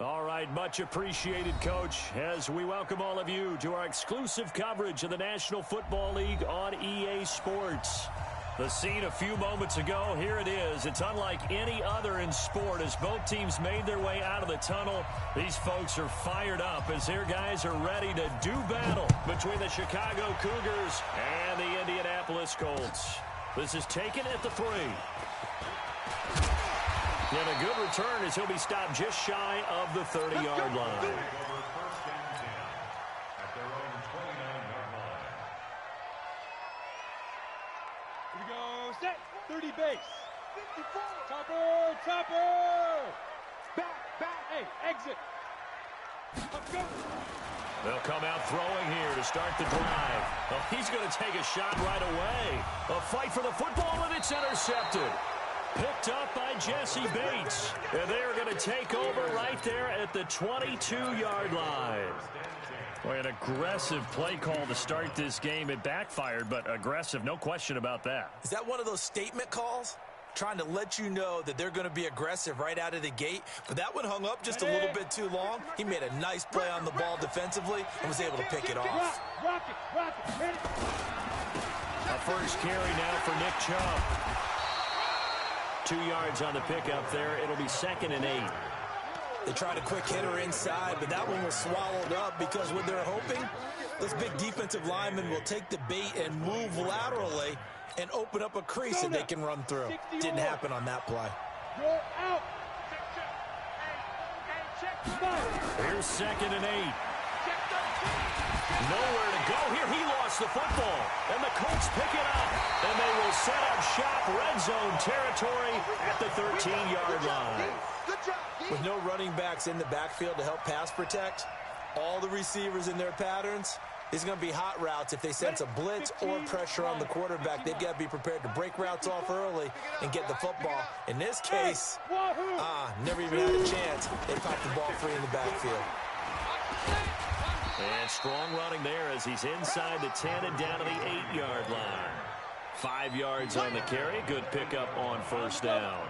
All right, much appreciated, Coach, as we welcome all of you to our exclusive coverage of the National Football League on EA Sports. The scene a few moments ago, here it is. It's unlike any other in sport as both teams made their way out of the tunnel. These folks are fired up as their guys are ready to do battle between the Chicago Cougars and the Indianapolis Colts. This is taken at the 3. And a good return as he'll be stopped just shy of the 30-yard line. Here we go, set, 30 base. 54. Topper. Back, hey, exit. Let's go. They'll come out throwing here to start the drive. Oh, he's going to take a shot right away. A fight for the football, and it's intercepted. Picked up by Jesse Bates. And they're going to take over right there at the 22-yard line. Boy, an aggressive play call to start this game. It backfired, but aggressive, no question about that. Is that one of those statement calls? Trying to let you know that they're going to be aggressive right out of the gate. But that one hung up just a little bit too long. He made a nice play on the ball defensively and was able to pick it off. Rock it. A first carry now for Nick Chubb. 2 yards on the pickup there. It'll be 2nd and 8. They tried a quick hitter inside, but that one was swallowed up because what they're hoping, those big defensive linemen will take the bait and move laterally and open up a crease that they can run through. Didn't happen on that play. You're out. Here's 2nd and 8. Nowhere to go here. He lost the football. And the Colts pick it up. And they will set up shop red zone territory at the 13-yard line. With no running backs in the backfield to help pass protect, all the receivers in their patterns, these are going to be hot routes. If they sense a blitz or pressure on the quarterback, they've got to be prepared to break routes off early and get the football. In this case, never even had a chance. They popped the ball free in the backfield. And strong running there as he's inside the 10 and down to the 8-yard line. 5 yards on the carry. Good pickup on first down.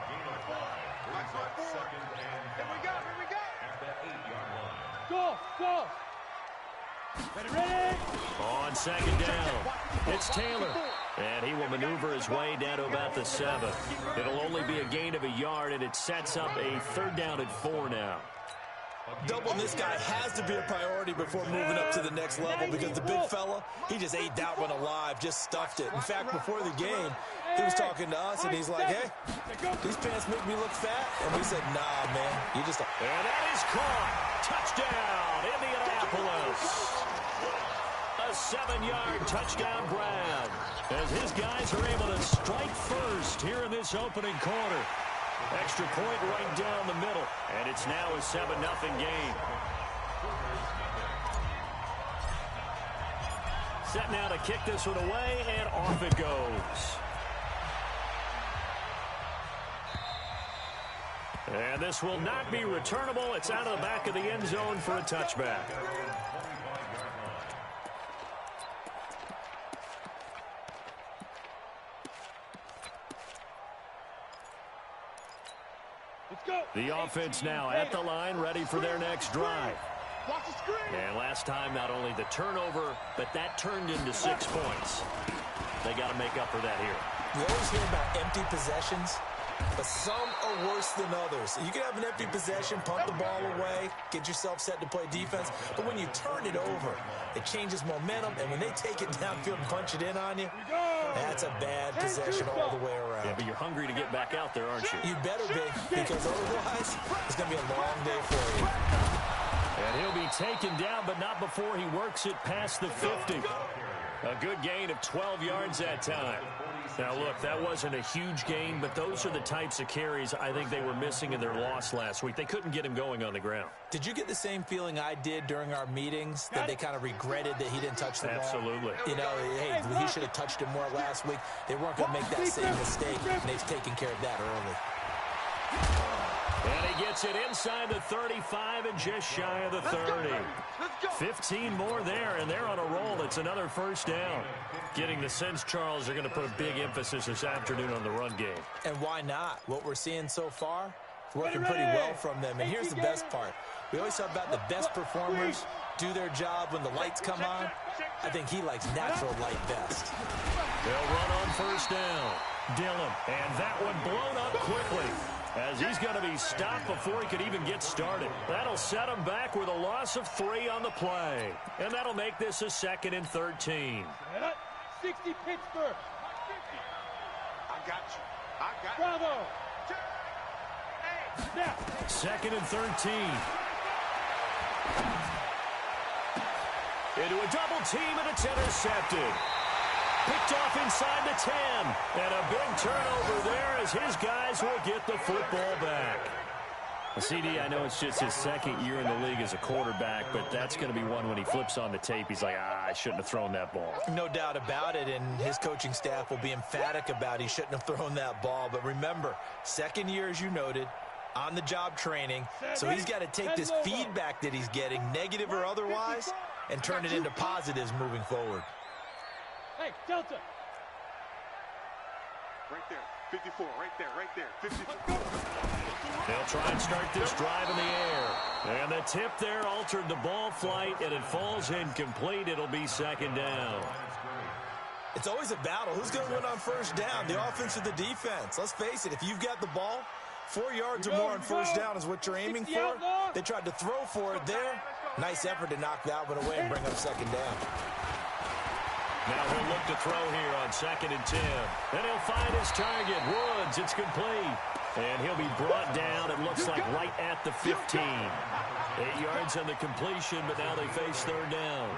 Go. Ready. On 2nd down, it's Taylor. And he will maneuver his way down to about the 7. It'll only be a gain of a yard, and it sets up a 3rd down and 4 now. Doubling this guy has to be a priority before moving up to the next level because the big fella, he just ate that one alive, just stuffed it. In fact, before the game, he was talking to us, and he's like, hey, these pants make me look fat. And we said, nah, man, you just... And that is caught. Touchdown, Indianapolis. A 7-yard touchdown grab as his guys are able to strike first here in this opening quarter. Extra point right down the middle, and it's now a 7-0 game. Set now to kick this one away, and off it goes. And this will not be returnable. It's out of the back of the end zone for a touchback. The offense now at the line, ready for their next drive. And last time, not only the turnover, but that turned into 6 points. They got to make up for that here. We always hear about empty possessions, but some are worse than others. You can have an empty possession, punt the ball away, get yourself set to play defense, but when you turn it over, it changes momentum, and when they take it downfield and punch it in on you, that's a bad possession all the way around. Yeah, but you're hungry to get back out there, aren't you? You better be, because otherwise, it's going to be a long day for you. And he'll be taken down, but not before he works it past the 50. A good gain of 12 yards that time. Now, look, that wasn't a huge gain, but those are the types of carries I think they were missing in their loss last week. They couldn't get him going on the ground. Did you get the same feeling I did during our meetings, that they kind of regretted that he didn't touch the ball? Absolutely. You know, hey, he should have touched him more last week. They weren't going to make that same mistake, and they've taken care of that early. And he gets it inside the 35 and just shy of the 30. 15 more there, and they're on a roll. It's another first down. Getting the sense, Charles, they're going to put a big emphasis this afternoon on the run game. And why not? What we're seeing so far, It's working pretty well from them. And here's the best part. We always talk about the best performers do their job when the lights come on. I think he likes natural light best. They'll run on first down. Dillon, and that one blown up quickly as he's going to be stopped before he could even get started. That'll set him back with a loss of 3 on the play. And that'll make this a 2nd and 13. 60 Pittsburgh. I got you. I got you. Bravo. Now. 2nd and 13. Into a double team, and it's intercepted. Picked off inside the 10. And a big turnover there as his guys will get the football back. CD, I know it's just his 2nd year in the league as a quarterback, but that's going to be one when he flips on the tape. He's like, I shouldn't have thrown that ball. No doubt about it, and his coaching staff will be emphatic about he shouldn't have thrown that ball. But remember, 2nd year, as you noted, on-the-job training, so he's got to take this feedback that he's getting, negative or otherwise, and turn it into positives moving forward. Hey, Delta. Right there. 54. Right there. 54. They'll try and start this drive in the air. And the tip there altered the ball flight, and it falls incomplete. It'll be 2nd down. It's always a battle. Who's going to win on first down, the offense or the defense? Let's face it, if you've got the ball, 4 yards or more on first down is what you're aiming for. They tried to throw for it there. Nice effort to knock that one away and bring up 2nd down. Now he'll look to throw here on 2nd and 10. And he'll find his target. Woods, it's complete. And he'll be brought down, it looks like, right at the 15. 8 yards on the completion, but now they face 3rd down.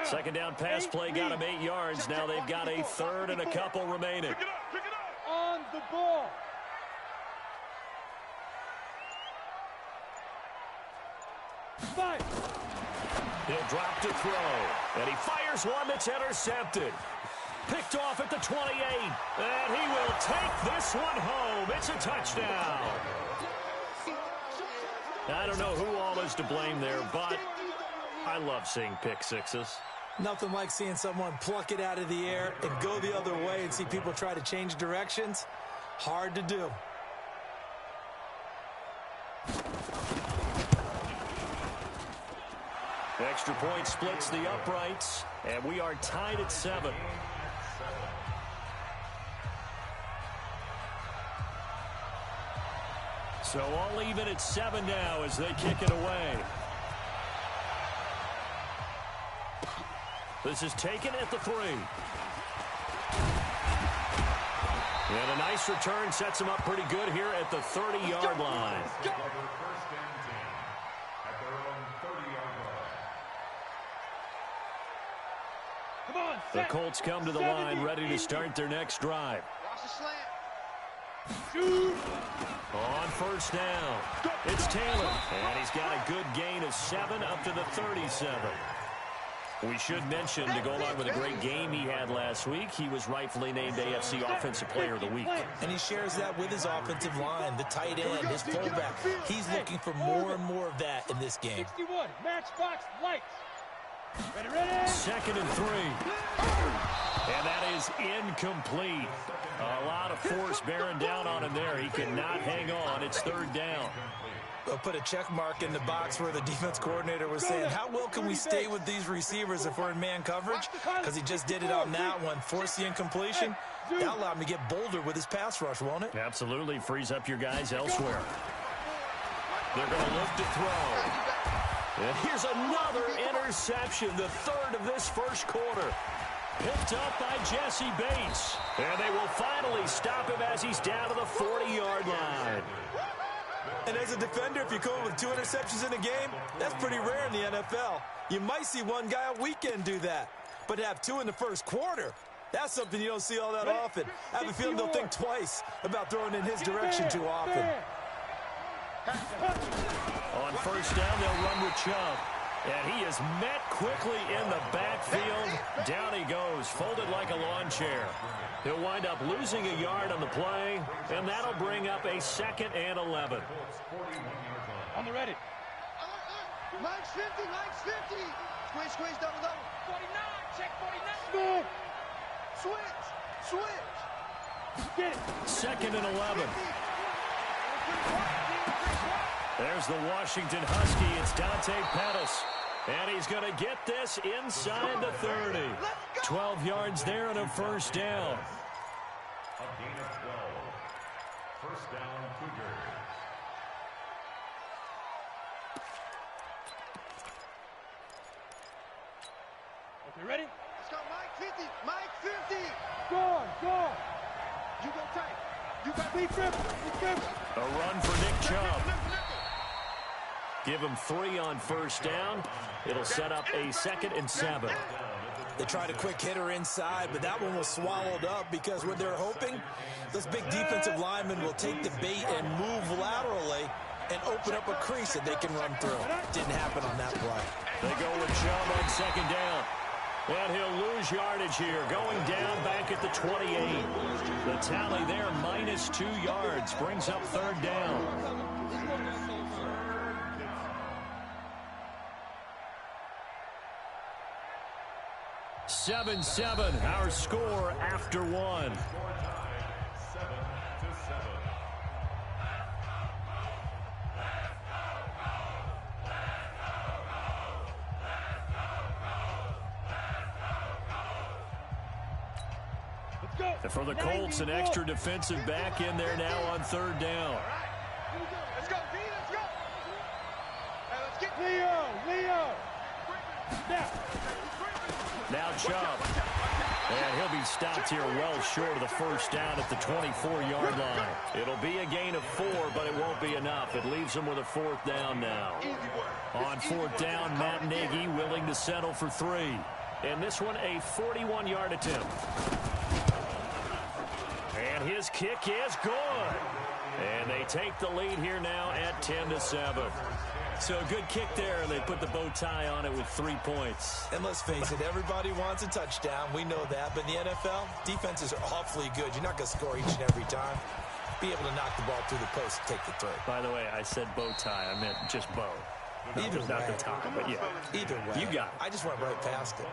Second down pass play got him 8 yards. Now they've got a 3rd and a couple remaining. On the ball. Five. He'll drop to throw. And he fires one that's intercepted. Picked off at the 28. And he will take this one home. It's a touchdown. I don't know who all is to blame there, but I love seeing pick sixes. Nothing like seeing someone pluck it out of the air and go the other way and see people try to change directions. Hard to do. Extra point splits the uprights, and we are tied at 7. So all even at 7 now as they kick it away. This is taken at the 3. And a nice return sets him up pretty good here at the 30-yard line. The Colts come to the line, ready to start their next drive. On first down, it's Taylor, and he's got a good gain of 7 up to the 37. We should mention, to go along with a great game he had last week, he was rightfully named AFC Offensive Player of the Week. And he shares that with his offensive line, the tight end, his fullback. He's looking for more and more of that in this game. 61, matchbox lights. Ready. 2nd and 3. And that is incomplete. A lot of force bearing down on him there. He could not hang on. It's 3rd down. They'll put a check mark in the box where the defense coordinator was saying, how well can we stay with these receivers if we're in man coverage? Because he just did it on that one. Force the incompletion. That'll allow him to get bolder with his pass rush, won't it? Absolutely. Frees up your guys elsewhere. They're going to look to throw. And here's another interception, the 3rd of this first quarter. Picked up by Jesse Bates. And they will finally stop him as he's down to the 40-yard line. And as a defender, if you come with 2 interceptions in a game, that's pretty rare in the NFL. You might see one guy a weekend do that. But to have 2 in the first quarter, that's something you don't see all that often. I have a feeling they'll think twice about throwing in his direction too often. On first down, they'll run with Chubb. And he is met quickly in the backfield. Down he goes, folded like a lawn chair. He'll wind up losing a yard on the play, and that'll bring up a 2nd and 11. On the ready. Max 50. Squeeze, double. 49, check 49. Switch. Switch. Get it. 2nd and 11. There's the Washington Husky. It's Dante Pettis. And he's going to get this inside the 30. 12 yards there and a first down. A gain of 12. First down, Cougars. Okay, ready? Let's go, Mike 50. Mike 50. Go on, go on. You go tight. You got Be careful. A run for Nick Chubb. Give him 3 on first down. It'll set up a 2nd and 7. They tried a quick hitter inside, but that one was swallowed up because what they're hoping, this big defensive lineman will take the bait and move laterally and open up a crease that they can run through. Didn't happen on that play. They go with Chubb on 2nd down. And he'll lose yardage here, going down back at the 28. The tally there, -2 yards, brings up 3rd down. 7-7, our score after 1. And for the Colts, an extra defensive back in there now on 3rd down. Let's go, V, let's go. Hey, let's get Leo. Now Chubb. And he'll be stopped here well short of the first down at the 24-yard line. It'll be a gain of 4, but it won't be enough. It leaves him with a 4th down now. On 4th down, Matt Nagy willing to settle for 3. And this one, a 41-yard attempt. And his kick is good. And they take the lead here now at 10-7. So a good kick there, and they put the bow tie on it with 3 points. And let's face it, everybody wants a touchdown. We know that. But in the NFL, defenses are awfully good. You're not going to score each and every time. Be able to knock the ball through the post and take the throw. By the way, I said bow tie. I meant just bow. Either way. Not the tie, but yeah. Either way. You got it. I just went right past it.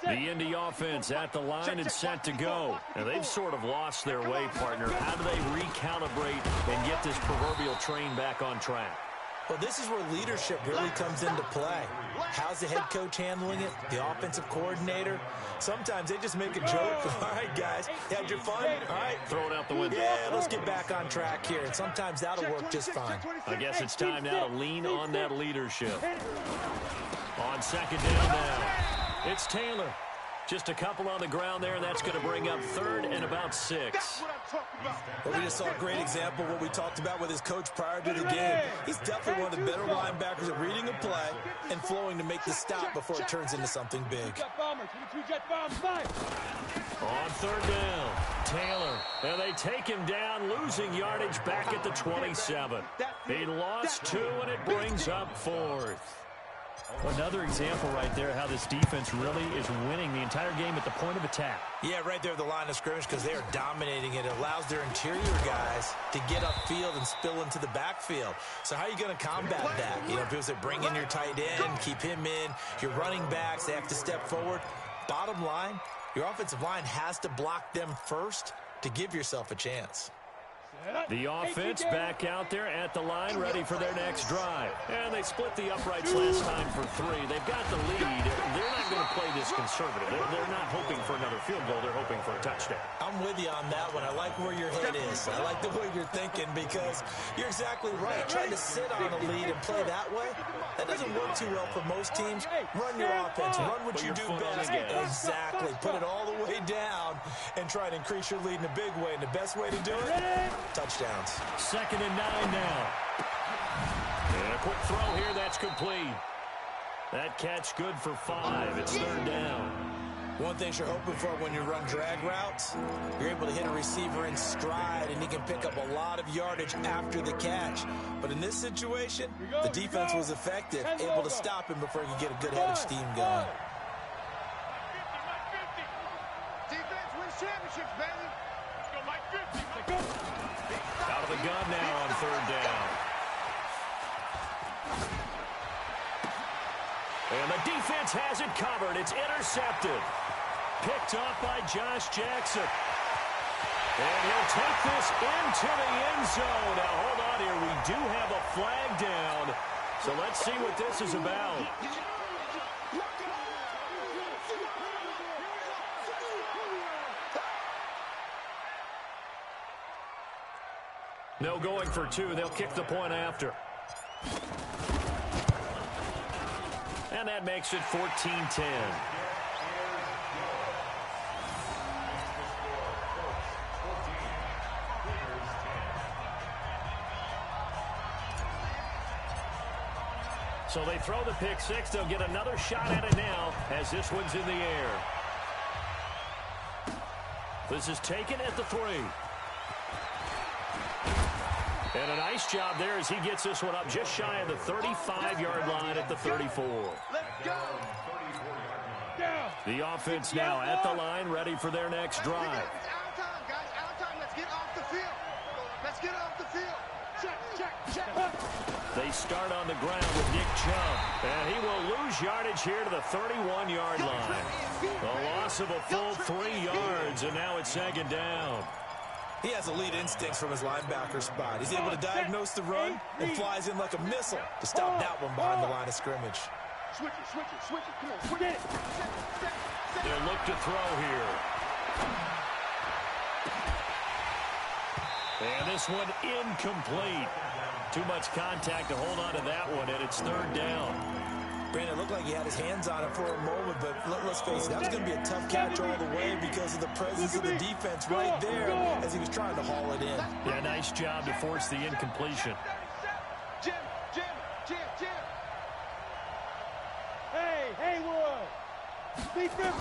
The Indy offense at the line and set to go. Now, they've sort of lost their way, partner. How do they recalibrate and get this proverbial train back on track? Well, this is where leadership really comes into play. How's the head coach handling it? The offensive coordinator? Sometimes they just make a joke. All right, guys, you had your fun? All right. Throw it out the window. Yeah, let's get back on track here. And sometimes that'll work just fine. I guess it's time now to lean on that leadership. On 2nd down now. It's Taylor. Just a couple on the ground there, and that's going to bring up 3rd and about 6. Well, we just saw a great example of what we talked about with his coach prior to the game. He's definitely one of the better linebackers at reading a play and flowing to make the stop before it turns into something big. On 3rd down, Taylor. And they take him down, losing yardage back at the 27. He lost 2, and it brings up 4th. Another example right there how this defense really is winning the entire game at the point of attack. Yeah, right there at the line of scrimmage because they are dominating it. It allows their interior guys to get upfield and spill into the backfield. So how are you going to combat that? You know, people say bring in your tight end, keep him in. Your running backs, they have to step forward. Bottom line, your offensive line has to block them first to give yourself a chance. The offense back out there at the line, ready for their next drive. And they split the uprights last time for 3. They've got the lead. They're not going to play this conservative. They're not hoping for another field goal. They're hoping for a touchdown. I'm with you on that one. I like where your head is. I like the way you're thinking because you're exactly right. Trying to sit on a lead and play that way, that doesn't work too well for most teams. Run your offense. Run what you do best. Exactly. Put it all the way down and try to increase your lead in a big way. And the best way to do it, touchdowns. 2nd and 9 now. And a quick throw here. That's complete. That catch good for 5. It's 3rd down. One thing you're hoping for when you run drag routes, you're able to hit a receiver in stride, and he can pick up a lot of yardage after the catch. But in this situation, the defense was effective, able to stop him before he could get a good head of steam going. Defense wins championships, baby. Let's go, Mike 50. Out of the gun now on 3rd down. And the defense has it covered. It's intercepted. Picked off by Josh Jackson. And he'll take this into the end zone. Now, hold on here. We do have a flag down. So let's see what this is about. No going for two. They'll kick the point after. And that makes it 14-10. So they throw the pick six. They'll get another shot at it now as this one's in the air. This is taken at the 3. And a nice job there as he gets this one up just shy of the 35-yard line at the 34. Let's go. Down. The offense now at the line, ready for their next drive. It's our time, guys. Our time. Let's get off the field. Let's get off the field. Check. They start on the ground with Nick Chubb. And he will lose yardage here to the 31-yard line. A loss of a full 3 yards, and now it's second down. He has elite instincts from his linebacker spot. He's able to diagnose the run and flies in like a missile to stop that one behind the line of scrimmage. Switch it. Come on, switch it. They'll look to throw here. And this one incomplete. Too much contact to hold on to that one, and it's third down. Brandon, it looked like he had his hands on it for a moment, but let's face it, that was going to be a tough catch all the way because of the presence of the defense right there as he was trying to haul it in. Yeah, nice job to force the incompletion. Jim. Hey, Wood. Big rip.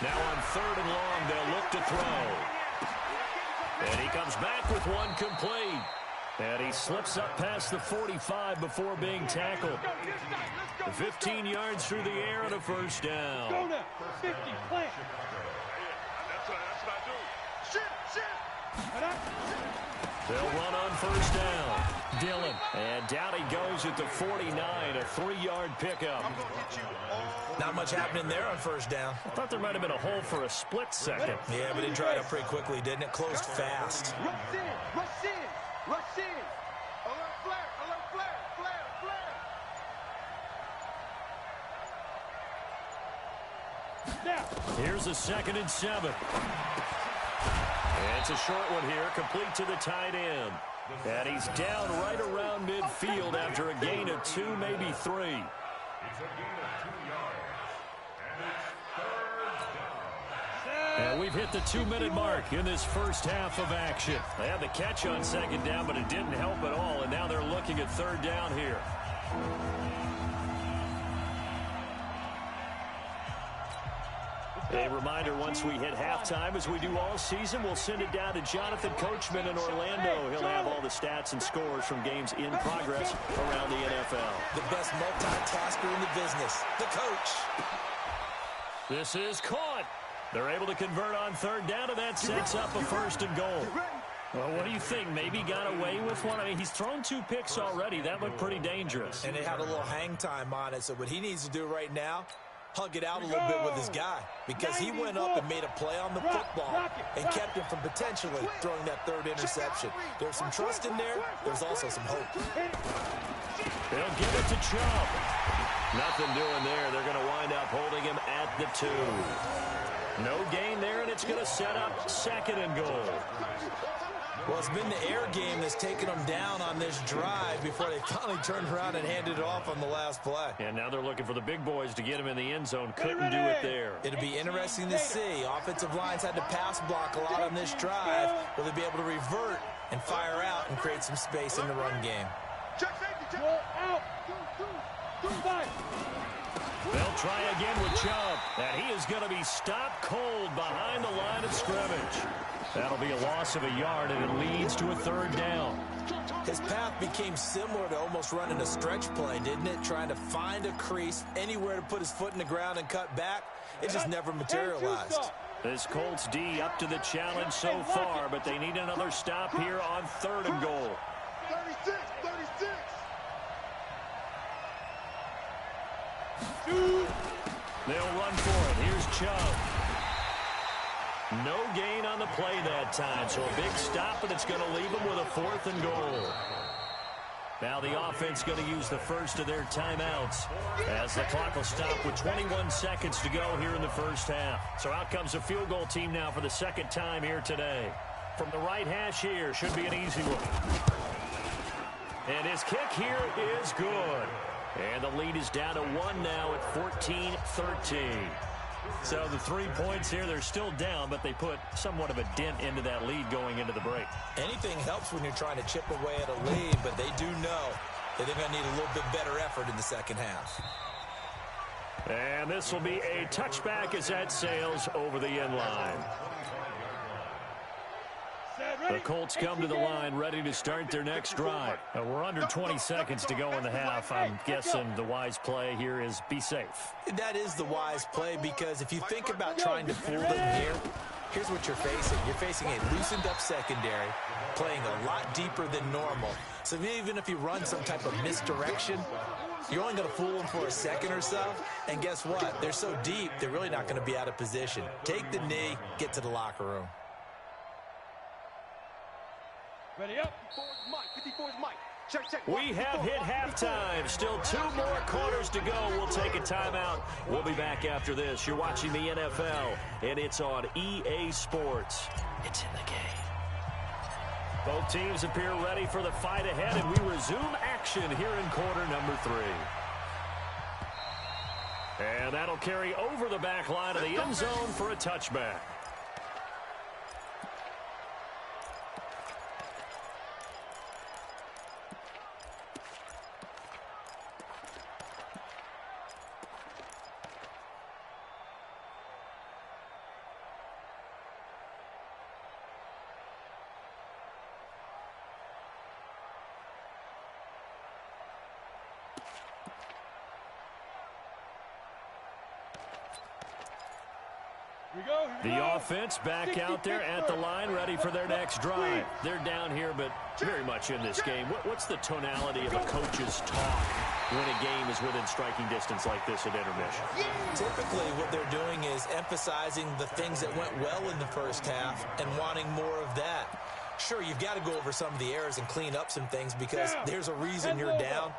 Now on third and long, they'll look to throw. And he comes back with one complete. And he slips up past the 45 before being tackled. 15 yards through the air and a first down. Go now. 50, plant. That's what I do. Shit. They'll run on first down. Dillon. And down he goes at the 49, a 3-yard pickup. I'm going to hit you all. Not much happening there on first down. I thought there might have been a hole for a split second. Yeah, but it dried up pretty quickly, didn't it? Closed fast. Rush in. Alert flare. Now. Here's a 2nd and 7. And it's a short one here, complete to the tight end. And he's down right around midfield after a gain of 2, maybe 3. It's a gain of 2 yards. And it's third down. And we've hit the 2-minute mark in this first half of action. They had the catch on second down, but it didn't help at all. And now they're looking at third down here. A reminder, once we hit halftime, as we do all season, we'll send it down to Jonathan Coachman in Orlando. He'll have all the stats and scores from games in progress around the NFL. The best multitasker in the business, the coach. This is caught. They're able to convert on third down, and that sets up a 1st and goal. Well, what do you think? Maybe got away with one? I mean, he's thrown 2 picks already. That looked pretty dangerous. And it had a little hang time on it, so what he needs to do right now, hug it out a little bit with his guy, because he went up and made a play on the football and kept him from potentially throwing that 3rd interception. There's some trust in there. There's also some hope. They'll give it to Chubb. Nothing doing there. They're going to wind up holding him at the 2. No gain there, and it's going to set up 2nd and goal. Well, it's been the air game that's taken them down on this drive before they finally turned around and handed it off on the last play. And now they're looking for the big boys to get him in the end zone. Couldn't do it there. It'll be interesting to see. Offensive lines had to pass block a lot on this drive. Will they be able to revert and fire out and create some space in the run game? Check safety. Go out. Five. They'll try again with Chubb. And he is going to be stopped cold behind the line of scrimmage. That'll be a loss of a yard, and it leads to a 3rd down. His path became similar to almost running a stretch play, didn't it? Trying to find a crease, anywhere to put his foot in the ground and cut back. It just never materialized. This Colts D up to the challenge so far, but they need another stop here on 3rd and goal. 36. They'll run for it. Here's Chubb. No gain on the play that time, so a big stop, and it's going to leave them with a 4th and goal. Now the offense going to use the first of their timeouts as the clock will stop with 21 seconds to go here in the first half. So out comes a field goal team now for the second time here today. From the right hash here, should be an easy one. And his kick here is good. And the lead is down to 1 now at 14-13. So the 3 points here, they're still down, but they put somewhat of a dent into that lead going into the break. Anything helps when you're trying to chip away at a lead, but they do know that they're going to need a little bit better effort in the second half. And this will be a touchback as that sails over the end line. The Colts come to the line ready to start their next drive. We're under 20 seconds to go in the half. I'm guessing the wise play here is be safe. That is the wise play, because if you think about trying to fool them here, here's what you're facing. You're facing a loosened up secondary, playing a lot deeper than normal. So even if you run some type of misdirection, you're only going to fool them for a second or so. And guess what? They're so deep, they're really not going to be out of position. Take the knee, get to the locker room. Ready up. 54 is Mike. Check, check. We have hit halftime. Still 2 more quarters to go. We'll take a timeout. We'll be back after this. You're watching the NFL, and it's on EA Sports. It's in the game. Both teams appear ready for the fight ahead, and we resume action here in quarter number 3. And that'll carry over the back line of the end zone for a touchback. The offense back out there at the line, ready for their next drive. They're down here, but very much in this game. What's the tonality of a coach's talk when a game is within striking distance like this at intermission? Typically, what they're doing is emphasizing the things that went well in the first half and wanting more of that. Sure, you've got to go over some of the errors and clean up some things because there's a reason you're down.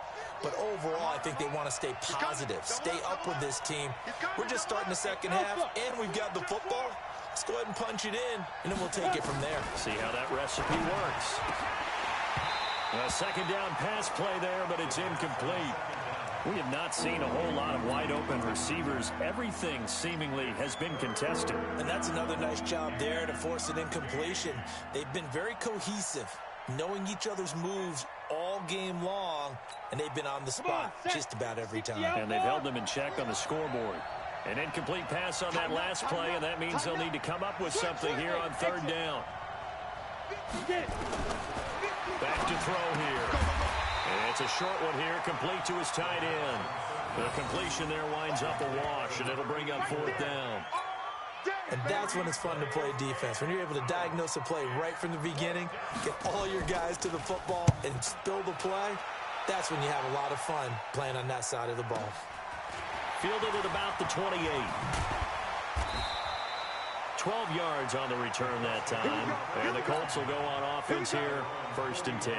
But overall, I think they want to stay positive, stay up with this team. We're just starting the second half, and we've got the football. Let's go ahead and punch it in, and then we'll take it from there. See how that recipe works. A second down pass play there, but it's incomplete. We have not seen a whole lot of wide-open receivers. Everything seemingly has been contested. And that's another nice job there to force an incompletion. They've been very cohesive, knowing each other's moves all game long, and they've been on the spot just about every time. And they've held them in check on the scoreboard. An incomplete pass on that last play, and that means they'll need to come up with something here on third down. Back to throw here. And it's a short one here, complete to his tight end. The completion there winds up a wash, and it'll bring up fourth down. And that's when it's fun to play defense. When you're able to diagnose a play right from the beginning, get all your guys to the football, and spill the play, that's when you have a lot of fun playing on that side of the ball. Fielded at about the 28. 12 yards on the return that time. And the Colts will go on offense here, 1st and 10.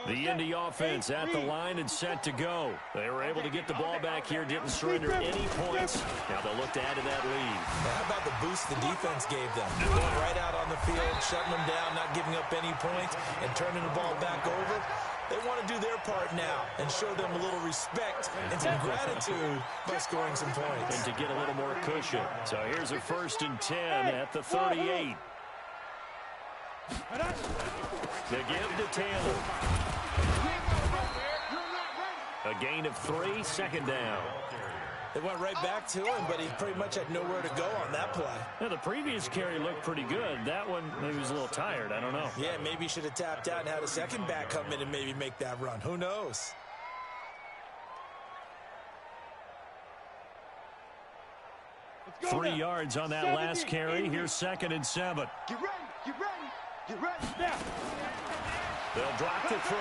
The Indy offense at the line and set to go. They were able to get the ball back here, didn't surrender any points. Now they'll look to add to that lead. How about the boost the defense gave them? Going right out on the field, shutting them down, not giving up any points, and turning the ball back over. They want to do their part now and show them a little respect and some gratitude by scoring some points. And to get a little more cushion. So here's a 1st and 10 at the 38. The give to Taylor. A gain of 3, second down. They went right back to him, but he pretty much had nowhere to go on that play. Now, the previous carry looked pretty good. That one, maybe was a little tired. I don't know. Yeah, maybe he should have tapped out and had a second back come in and maybe make that run. Who knows? 3 yards on that last carry. Here's 2nd and 7. Get ready, get ready, get ready. Now. They'll drop to throw.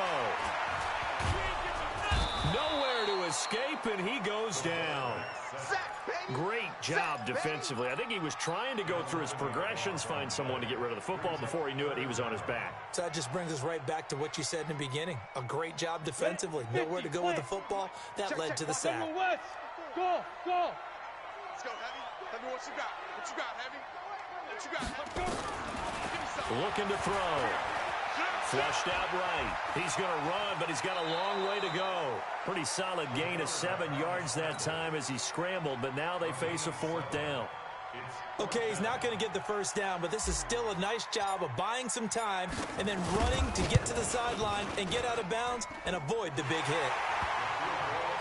Nowhere to escape, and he goes down. Sack, baby. Great job defensively. I think he was trying to go through his progressions, find someone to get rid of the football. Before he knew it, he was on his back. So that just brings us right back to what you said in the beginning. A great job defensively. Nowhere to go with the football. That led to the sack. Number West. Go, go. Let's go, Heavy. Heavy, what you got? What you got, Heavy? What you got, Heavy? Give me something. Looking to throw. Flushed out right. He's going to run, but he's got a long way to go. Pretty solid gain of 7 yards that time as he scrambled, but now they face a 4th down. Okay, he's not going to get the first down, but this is still a nice job of buying some time and then running to get to the sideline and get out of bounds and avoid the big hit.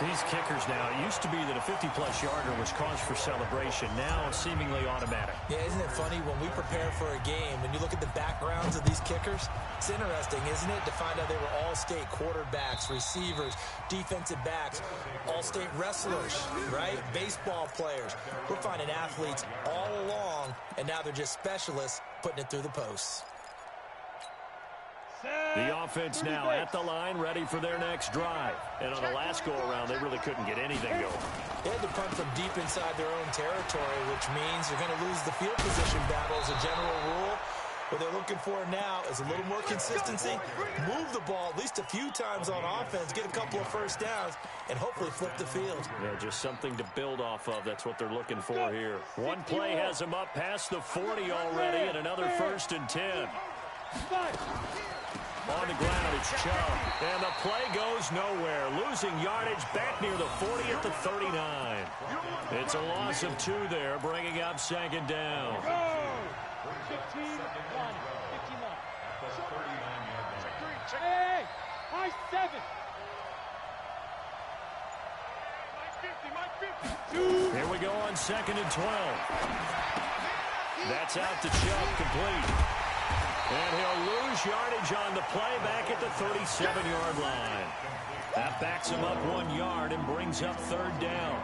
These kickers now, it used to be that a 50-plus yarder was cause for celebration. Now seemingly automatic. Yeah, isn't it funny when we prepare for a game, when you look at the backgrounds of these kickers, it's interesting, isn't it, to find out they were all-state quarterbacks, receivers, defensive backs, all-state wrestlers, right? Baseball players. We're finding athletes all along, and now they're just specialists putting it through the posts. The offense now at the line, ready for their next drive. And on the last go-around, they really couldn't get anything going. They had to punt from deep inside their own territory, which means you're going to lose the field position battle as a general rule. What they're looking for now is a little more consistency, move the ball at least a few times on offense, get a couple of first downs, and hopefully flip the field. Yeah, just something to build off of. That's what they're looking for here. One play has them up past the 40 already, and another 1st and 10. On the ground, it's Chubb. And the play goes nowhere. Losing yardage back near the 40 at the 39. It's a loss of 2 there, bringing up 2nd down. 15 line. 15 line. Hey, high 7. Here we go on 2nd and 12. That's out to Chubb, complete. And he'll lose yardage on the play back at the 37-yard line. That backs him up 1 yard and brings up 3rd down.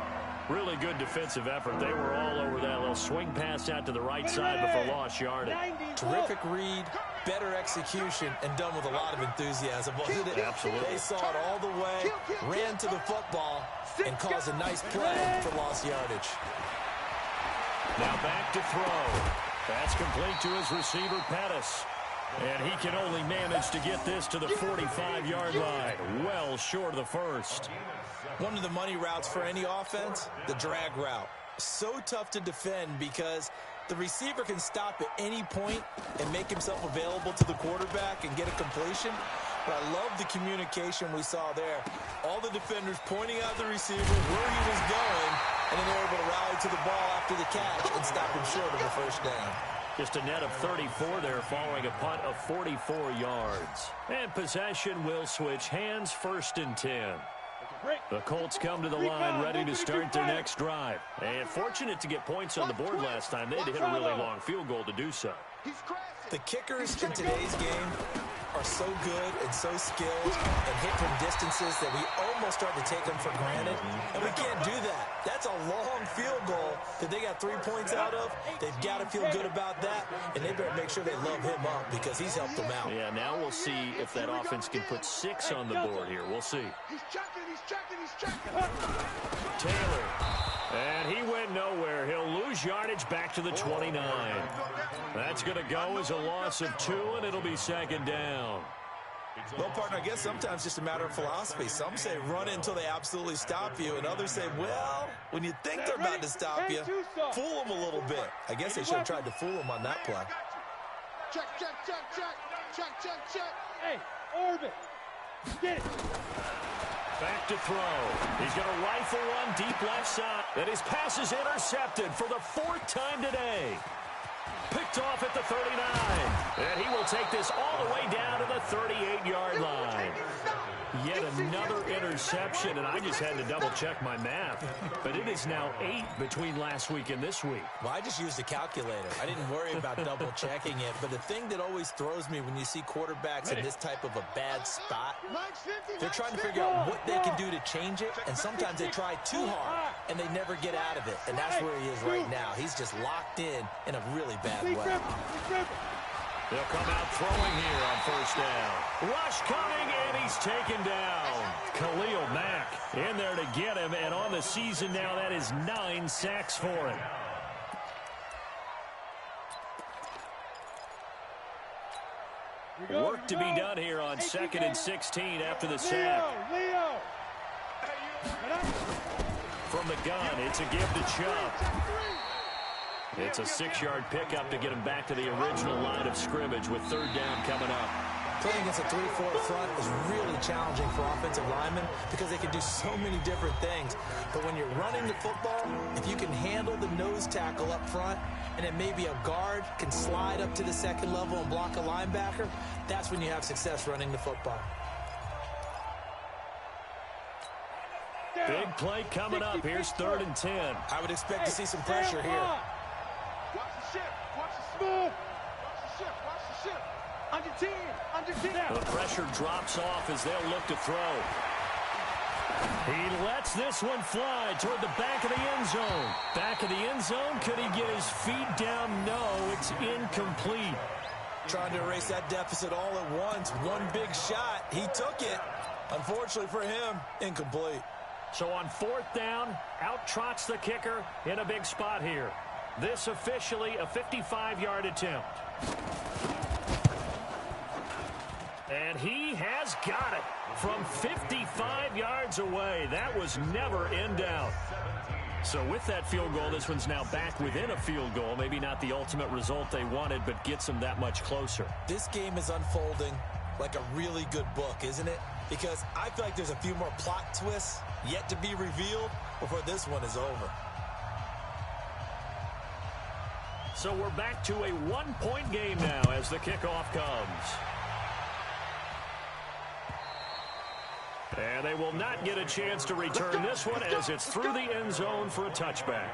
Really good defensive effort. They were all over that little swing pass out to the right side before lost yardage. Terrific read, better execution, and done with a lot of enthusiasm, wasn't it? Absolutely. They saw it all the way, ran to the football, and caused a nice play for lost yardage. Now back to throw. That's complete to his receiver, Pettis. And he can only manage to get this to the 45-yard line. Well short of the first. One of the money routes for any offense, the drag route. So tough to defend because the receiver can stop at any point and make himself available to the quarterback and get a completion. But I love the communication we saw there. All the defenders pointing out the receiver, where he was going, and then they were able to rally to the ball after the catch and stop him short of the first down. Just a net of 34 there following a punt of 44 yards. And possession will switch hands, 1st and 10. The Colts come to the line ready to start their next drive. And fortunate to get points on the board last time. They had to hit a really long field goal to do so. The kickers in today's game are so good and so skilled and hit from distances that we almost start to take them for granted. And we can't do that. That's a long field goal that they got 3 points out of. They've got to feel good about that, and they better make sure they love him up because he's helped them out. Yeah, now we'll see if that offense can put 6 on the board here. We'll see. He's checking, he's checking, he's checking. Taylor. And he went nowhere. He'll lose yardage back to the 29. That's going to go as a loss of 2, and it'll be 2nd down. Well, partner, I guess sometimes it's just a matter of philosophy. Some say run it until they absolutely stop you, and others say, well, when you think they're about to stop you, fool them a little bit. I guess they should have tried to fool them on that play. Check, check, check, check. Check, check, check. Hey, orbit. Get it. Back to throw. He's going to rifle one deep left side. And his pass is intercepted for the 4th time today. Picked off at the 39. And he will take this all the way down to the 38-yard line. Yet another interception, and I just had to double-check my math. But it is now 8 between last week and this week. Well, I just used a calculator. I didn't worry about double-checking it. But the thing that always throws me when you see quarterbacks in this type of a bad spot, they're trying to figure out what they can do to change it, and sometimes they try too hard, and they never get out of it. And that's where he is right now. He's just locked in a really bad way. They'll come out throwing here on first down. Rush coming, and he's taken down. Khalil Mack in there to get him, and on the season now, that is 9 sacks for him. Work to be done here on 2nd and 16 after the sack. From the gun, it's a give to Chubb. It's a 6-yard pickup to get him back to the original line of scrimmage with 3rd down coming up. Playing against a 3-4 front is really challenging for offensive linemen because they can do so many different things. But when you're running the football, if you can handle the nose tackle up front and then maybe a guard can slide up to the 2nd level and block a linebacker, that's when you have success running the football. Big play coming up. Here's 3rd and 10. I would expect to see some pressure here. Watch the ship. Watch the smooth. Watch the ship. Watch the ship. Under 10. Under 10. The pressure drops off as they'll look to throw. He lets this one fly toward the back of the end zone. Back of the end zone. Could he get his feet down? No, it's incomplete. Trying to erase that deficit all at once. One big shot. He took it. Unfortunately for him, incomplete. So on 4th down, out trots the kicker in a big spot here. This officially a 55-yard attempt. And he has got it from 55 yards away. That was never in doubt. So with that field goal, this one's now back within a field goal. Maybe not the ultimate result they wanted, but gets them that much closer. This game is unfolding like a really good book, isn't it? Because I feel like there's a few more plot twists yet to be revealed before this one is over. So we're back to a 1-point game now as the kickoff comes. And they will not get a chance to return this one as it's through the end zone for a touchback.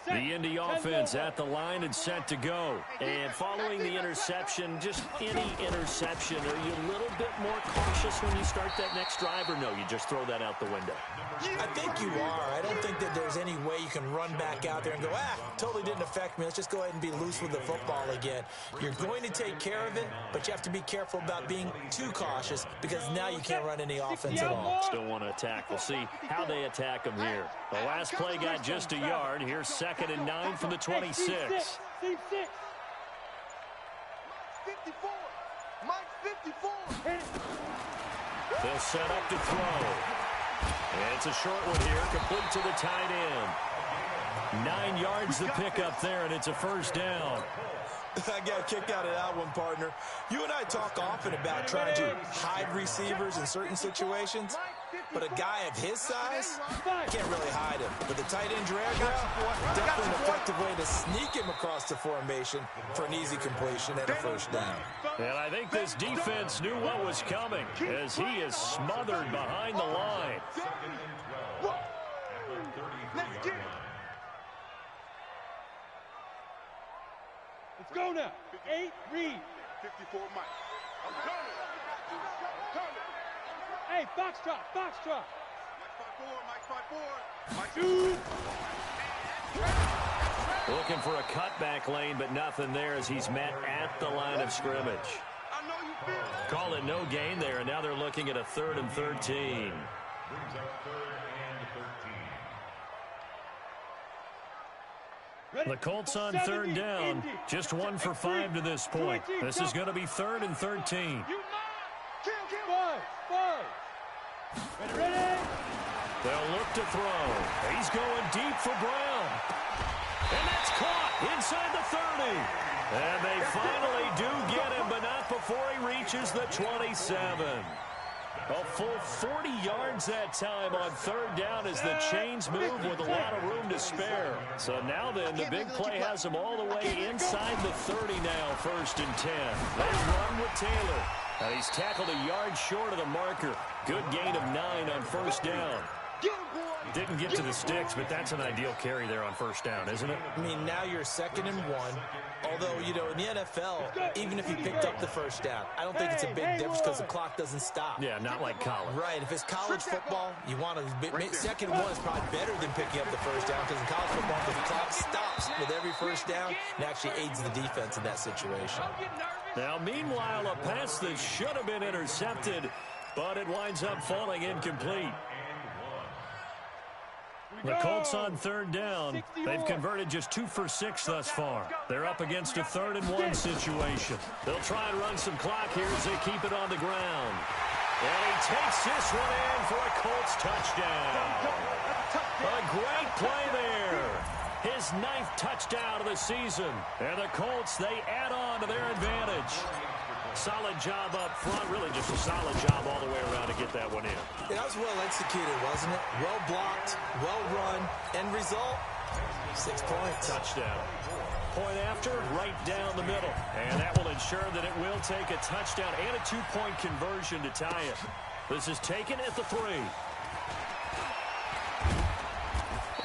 The Indy offense at the line and set to go. And following the interception, just any interception, are you a little bit more cautious when you start that next drive, or no, you just throw that out the window? I think you are. I don't think that there's any way you can run back out there and go, totally didn't affect me. Let's just go ahead and be loose with the football again. You're going to take care of it, but you have to be careful about being too cautious because now you can't run any offense at all. Still want to attack. We'll see how they attack them here. The last play got just a yard. Here's 2nd and 9 from the 26. 54. Mike 54. They'll set up to throw. And it's a short one here, complete to the tight end. 9 yards the pickup there, and it's a 1st down. I got a kick out of that one, partner. You and I talk often about trying to hide receivers in certain situations, but a guy of his size can't really hide him. But the tight end drag route, definitely an effective way to sneak him across the formation for an easy completion and a 1st down. And I think this defense knew what was coming as he is smothered behind the line. Let's go now. 8, read. 54, Mike. I'm coming. Hey, box drop, box drop. Mike 5-4. Looking for a cutback lane, but nothing there as he's met at the line of scrimmage. I know you feel it. Call it no gain there, and now they're looking at a 3rd and 13. Brings up 3rd and 13. The Colts on 3rd down, just 1 for 5 to this point. This is going to be 3rd and 13. Ready? They'll look to throw. He's going deep for Brown. And that's caught inside the 30. And they finally do get him, but not before he reaches the 27. A full 40 yards that time on third down as the chains move with a lot of room to spare. So now then, the big play has them all the way inside the 30 now, 1st and 10. They run with Taylor. He's tackled a yard short of the marker. Good gain of 9 on 1st down. Didn't get to the sticks, but that's an ideal carry there on 1st down, isn't it? I mean, now you're 2nd and 1. Although, you know, in the NFL, even if you picked up the 1st down, I don't think it's a big difference because the clock doesn't stop. Yeah, not like college. Right. If it's college football, you want to 2nd and 1 is probably better than picking up the 1st down because in college football, the clock stops with every 1st down and actually aids the defense in that situation. Now, meanwhile, a pass that should have been intercepted, but it winds up falling incomplete. The Colts on 3rd down. They've converted just 2 for 6 thus far. They're up against a 3rd and 1 situation. They'll try and run some clock here as they keep it on the ground. And he takes this one in for a Colts touchdown. A great play there. His 9th touchdown of the season. And the Colts, they add on to their advantage. Solid job up front. Really just a solid job all the way around to get that one in. That was well executed, wasn't it? Well blocked, well run. End result, 6 points. Touchdown. Point after, right down the middle. And that will ensure that it will take a touchdown and a 2-point conversion to tie it. This is taken at the 3.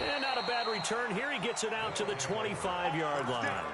And not a bad return here. He gets it out to the 25-yard line.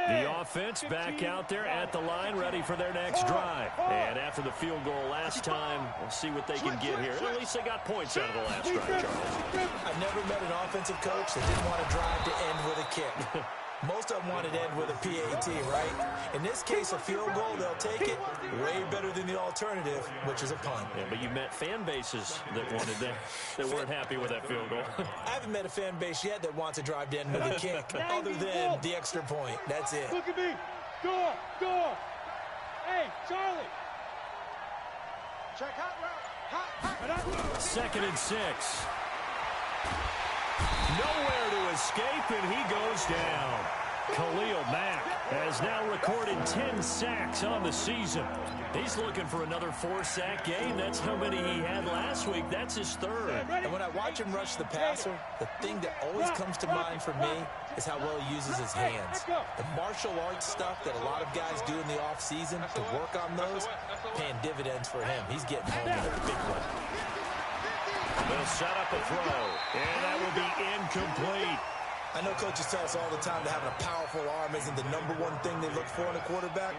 The offense back out there at the line, ready for their next drive. And after the field goal last time, we'll see what they can get here. At least they got points out of the last drive, Charles. I've never met an offensive coach that didn't want to drive to end with a kick. Most of them wanted to end with a PAT, right? In this case, a field goal, they'll take it. Way better than the alternative, which is a punt. Yeah, but you met fan bases that wanted that, that weren't happy with that field goal. I haven't met a fan base yet that wants to drive to end with a kick, other than the extra point. That's it. Look at me. Go. Hey, Charlie. Check hot. 2nd and 6. Nowhere to escape, and he goes down. Khalil Mack has now recorded 10 sacks on the season. He's looking for another 4-sack game. That's how many he had last week. That's his 3rd. And when I watch him rush the passer, the thing that always comes to mind for me is how well he uses his hands. The martial arts stuff that a lot of guys do in the offseason to work on those, paying dividends for him. He's getting home in a big one. They'll set up a throw, and that will be incomplete. I know coaches tell us all the time that having a powerful arm isn't the #1 thing they look for in a quarterback.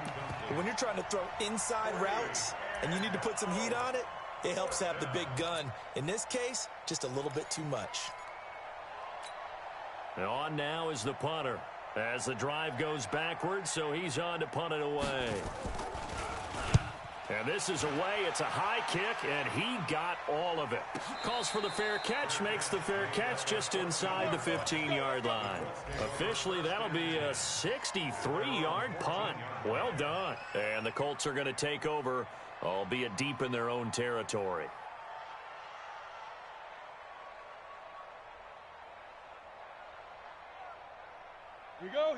But when you're trying to throw inside routes and you need to put some heat on it, it helps have the big gun. In this case, just a little bit too much. And on now is the punter as the drive goes backwards, so he's on to punt it away. And this is away. It's a high kick, and he got all of it. Calls for the fair catch, makes the fair catch just inside the 15-yard line. Officially, that'll be a 63-yard punt. Well done. And the Colts are going to take over, albeit deep in their own territory.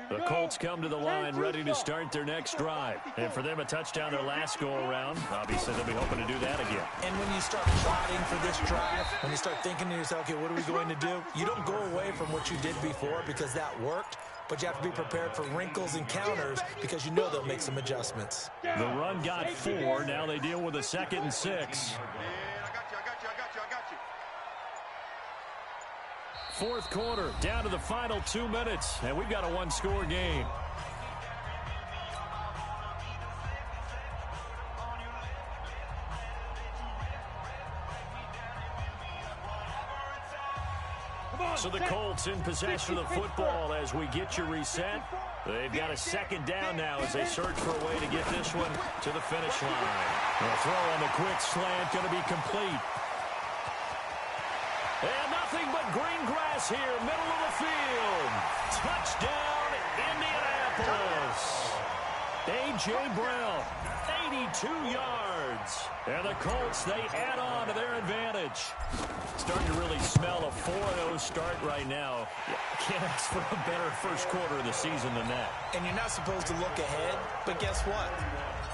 The Colts come to the line ready to start their next drive. And for them, a touchdown their last go-around. Obviously, they'll be hoping to do that again. And when you start plotting for this drive, when you start thinking to yourself, okay, what are we going to do? You don't go away from what you did before because that worked, but you have to be prepared for wrinkles and counters because you know they'll make some adjustments. The run got 4. Now they deal with a 2nd and 6. Fourth quarter, down to the final 2 minutes, and we've got a 1-score game. So the Colts in possession of the football as we get you reset. They've got a 2nd down now as they search for a way to get this one to the finish line. The throw on the quick slant going to be complete. And nothing but green grass here, middle of the field. Touchdown, Indianapolis. A.J. Brown, 82 yards. And the Colts, they add on to their advantage. Starting to really smell a 4-0 start right now. Can't ask for a better first quarter of the season than that. And you're not supposed to look ahead, but guess what?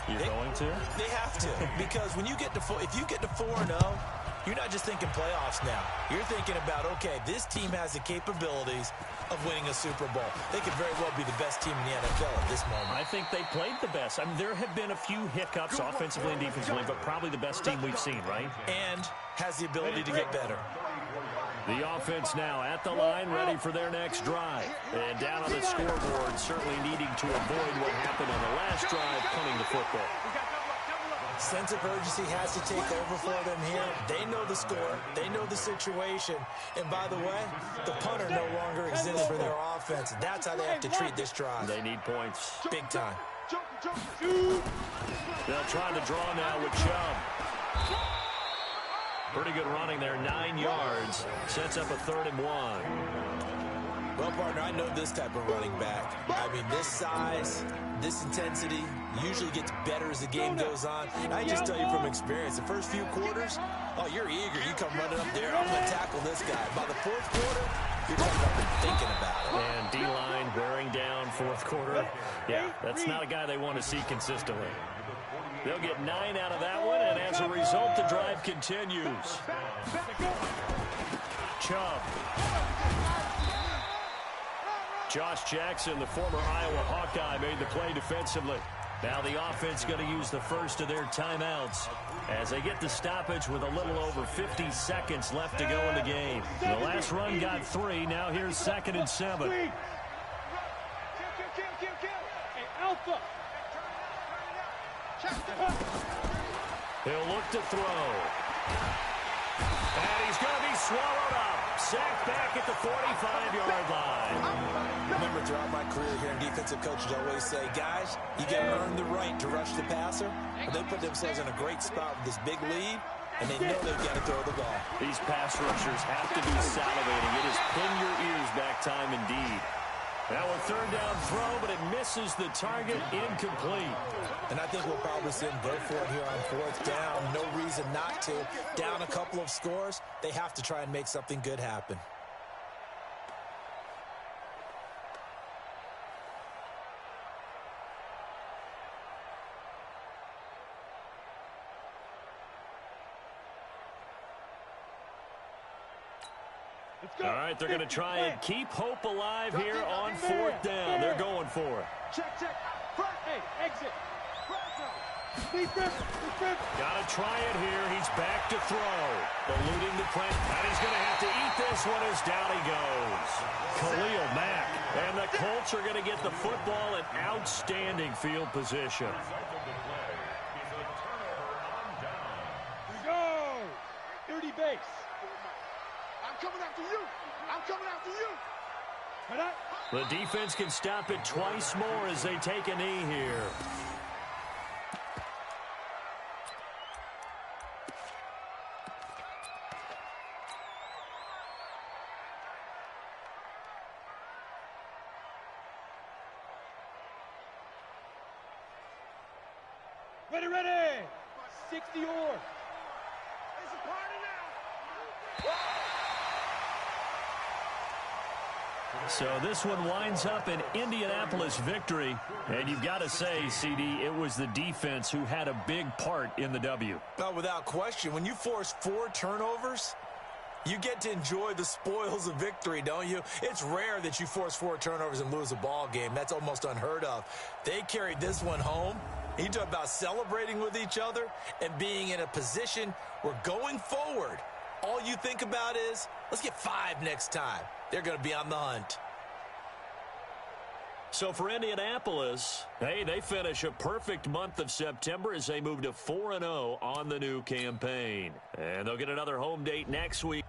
You're going to? They have to, because when you get to if you get to 4-0, you're not just thinking playoffs now. You're thinking about, okay, this team has the capabilities of winning a Super Bowl. They could very well be the best team in the NFL at this moment. I think they played the best. I mean, there have been a few hiccups offensively and defensively, but probably the best team we've seen, right? And has the ability to get better. The offense now at the line, ready for their next drive. And down on the scoreboard, certainly needing to avoid what happened on the last drive, punting the football. Sense of urgency has to take over for them here. They know the score. They know the situation. And by the way, the punter no longer exists for their offense. That's how they have to treat this drive. They need points. Big time. They'll try to draw now with Chubb. Pretty good running there, 9 yards. Sets up a 3rd and 1. Well, partner, I know this type of running back. I mean, this size, this intensity usually gets better as the game goes on. And I just tell you from experience, the first few quarters, oh, you're eager. You come running up there, I'm going to tackle this guy. By the 4th quarter, you're coming up and thinking about it. And D-line wearing down 4th quarter. Yeah, that's not a guy they want to see consistently. They'll get 9 out of that one, and as a result, the drive continues. Chubb. Josh Jackson, the former Iowa Hawkeye, made the play defensively. Now the offense going to use the first of their timeouts as they get the stoppage with a little over 50 seconds left to go in the game. The last run got 3. Now here's 2nd and 7. Hey, Alpha. He'll look to throw. And he's going to be swallowed up. Sacked back at the 45-yard line. Remember, throughout my career here in defensive coaches always say, guys, you got to earn the right to rush the passer. But they put themselves in a great spot with this big lead, and they know they've got to throw the ball. These pass rushers have to be salivating. It is pin your ears back time indeed. Now a 3rd down throw, but it misses the target, incomplete. And I think we'll probably see them go for it here on 4th down. No reason not to. Down a couple of scores, they have to try and make something good happen. All right, they're going to try and keep hope alive here on 4th down. They're going for it. Check. Front. Hey, exit. Got to try it here. He's back to throw. Eluding the press. And he's going to have to eat this one as down he goes. Khalil Mack. And the Colts are going to get the football in outstanding field position. Go! 30 base. I'm coming after you. I'm coming after you. The defense can stop it twice more as they take a knee here. Ready. 60 or. It's a party now. So this one winds up an Indianapolis victory. And you've got to say, CD, it was the defense who had a big part in the W. Well, without question, when you force 4 turnovers, you get to enjoy the spoils of victory, don't you? It's rare that you force 4 turnovers and lose a ball game. That's almost unheard of. They carried this one home. You talk about celebrating with each other and being in a position where going forward, all you think about is, let's get 5 next time. They're going to be on the hunt. So for Indianapolis, hey, they finish a perfect month of September as they move to 4-0 on the new campaign. And they'll get another home date next week.